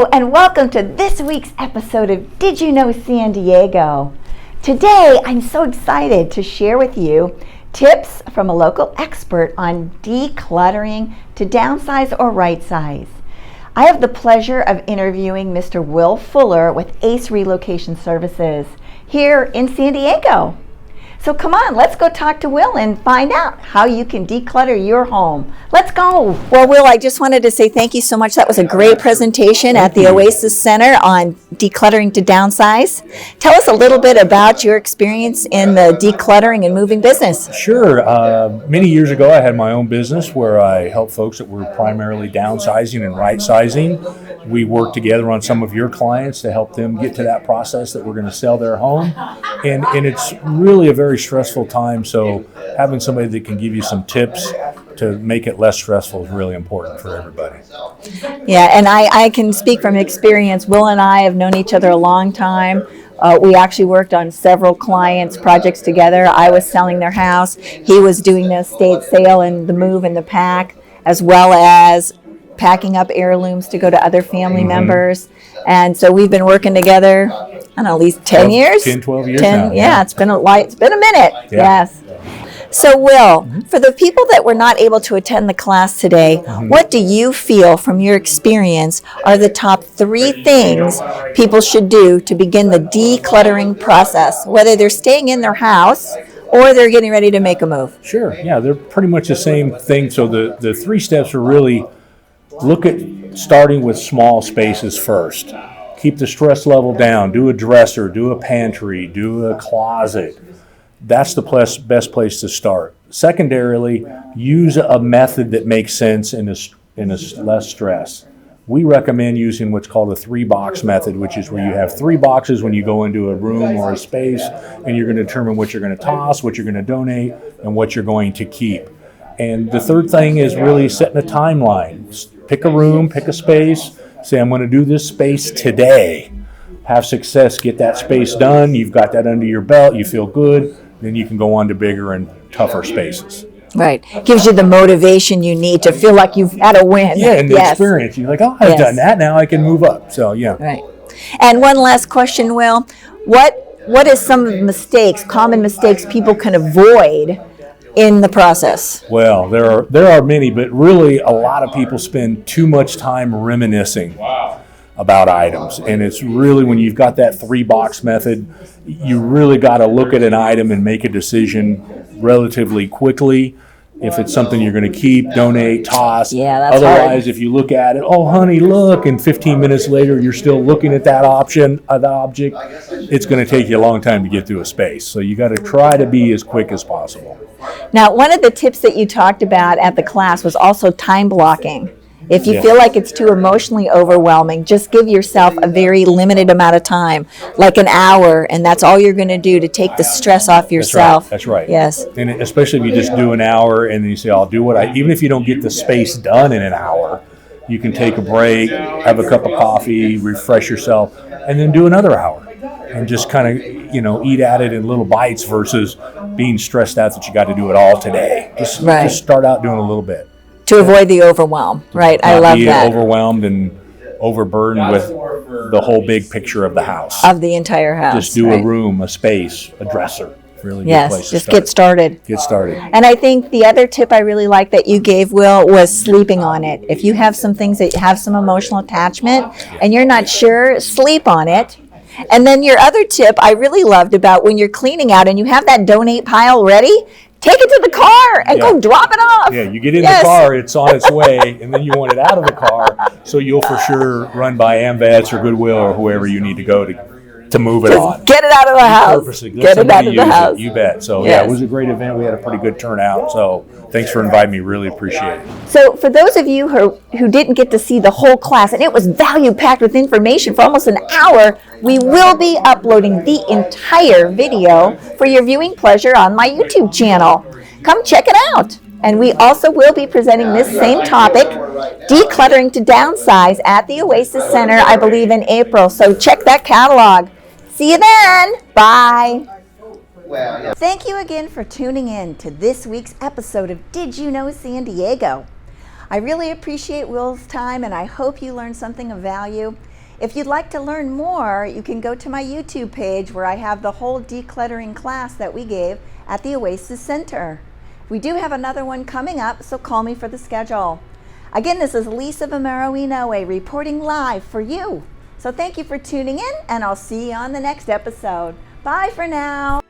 Hello and welcome to this week's episode of Did You Know San Diego? Today I'm so excited to share with you tips from a local expert on decluttering to downsize or right size. I have the pleasure of interviewing Mr. Will Fuller with Ace Relocation Services here in San Diego. So come on, let's go talk to Will and find out how you can declutter your home. Let's go. Well, Will, I just wanted to say thank you so much. That was a great presentation at the Oasis Center on decluttering to downsize. Tell us a little bit about your experience in the decluttering and moving business. Sure. Many years ago, I had my own business where I helped folks that were primarily downsizing and right-sizing. We worked together on some of your clients to help them get to that process that we're going to sell their home. And it's really a very stressful time, so having somebody that can give you some tips to make it less stressful is really important for everybody. Yeah, and I can speak from experience. Will and I have known each other a long time. We actually worked on several clients' projects together. I was selling their house. He was doing the estate sale and the move and the pack, as well as packing up heirlooms to go to other family members. And so we've been working together, I don't know, at least 10 years? 10, 12 years now. Yeah, it's been a minute. Yeah. Yes. So Will, for the people that were not able to attend the class today, what do you feel from your experience are the top 3 things people should do to begin the decluttering process, whether they're staying in their house or they're getting ready to make a move? Sure. Yeah, they're pretty much the same thing. So the 3 steps are really look at starting with small spaces first. Keep the stress level down. Do a dresser, do a pantry, do a closet. That's the best place to start. Secondarily, use a method that makes sense and is less stress. We recommend using what's called a 3-box method, which is where you have 3 boxes when you go into a room or a space, and you're going to determine what you're going to toss, what you're going to donate, and what you're going to keep. And the third thing is really setting a timeline. Pick a room, pick a space, say, I'm going to do this space today. Have success, get that space done. You've got that under your belt, you feel good, then you can go on to bigger and tougher spaces. Right. Gives you the motivation you need to feel like you've had a win. Yeah, and the experience. You're like, oh, I've done that, now I can move up. So, yeah. Right. And one last question, Will. What is some of the common mistakes people can avoid in the process? Well, there are many, but really a lot of people spend too much time reminiscing about items. And it's really, when you've got that 3-box method, you really got to look at an item and make a decision relatively quickly. If it's something you're going to keep, donate, toss. Yeah, that's Otherwise, hard. If you look at it, oh, honey, look, and 15 minutes later, you're still looking at that object, it's going to take you a long time to get through a space. So you got to try to be as quick as possible. Now, one of the tips that you talked about at the class was also time blocking. If you feel like it's too emotionally overwhelming, just give yourself a very limited amount of time, like an hour, and that's all you're going to do to take the stress off yourself. That's right. Yes. And especially if you just do an hour and then you say, I'll do even if you don't get the space done in an hour, you can take a break, have a cup of coffee, refresh yourself, and then do another hour. And just kind of, eat at it in little bites versus being stressed out that you got to do it all today. Just start out doing a little bit. To avoid the overwhelm, right? I love that. Be overwhelmed and overburdened with the whole big picture of the house. Of the entire house. Just do a room, a space, a dresser. Really good place to just start. get started. Get started. And I think the other tip I really like that you gave, Will, was sleeping on it. If you have some things that have some emotional attachment and you're not sure, sleep on it. And then your other tip I really loved about when you're cleaning out and you have that donate pile ready, take it to the car and go drop it off. Yeah, you get in the car, it's on its way, and then you want it out of the car, so you'll for sure run by AmVets or Goodwill or whoever you need to go to move it on. Get it out of the house. Get it out of the house. You bet. So it was a great event. We had a pretty good turnout. So thanks for inviting me. Really appreciate it. So for those of you who didn't get to see the whole class, and it was value-packed with information for almost an hour, we will be uploading the entire video for your viewing pleasure on my YouTube channel. Come check it out. And we also will be presenting this same topic, decluttering to downsize, at the Oasis Center, I believe in April. So check that catalog. See you then. Bye. Thank you again for tuning in to this week's episode of Did You Know San Diego? I really appreciate Will's time, and I hope you learned something of value. If you'd like to learn more, you can go to my YouTube page where I have the whole decluttering class that we gave at the Oasis Center. We do have another one coming up, so call me for the schedule. Again, this is Lisa Vomero-Inouye reporting live for you. So thank you for tuning in, and I'll see you on the next episode. Bye for now.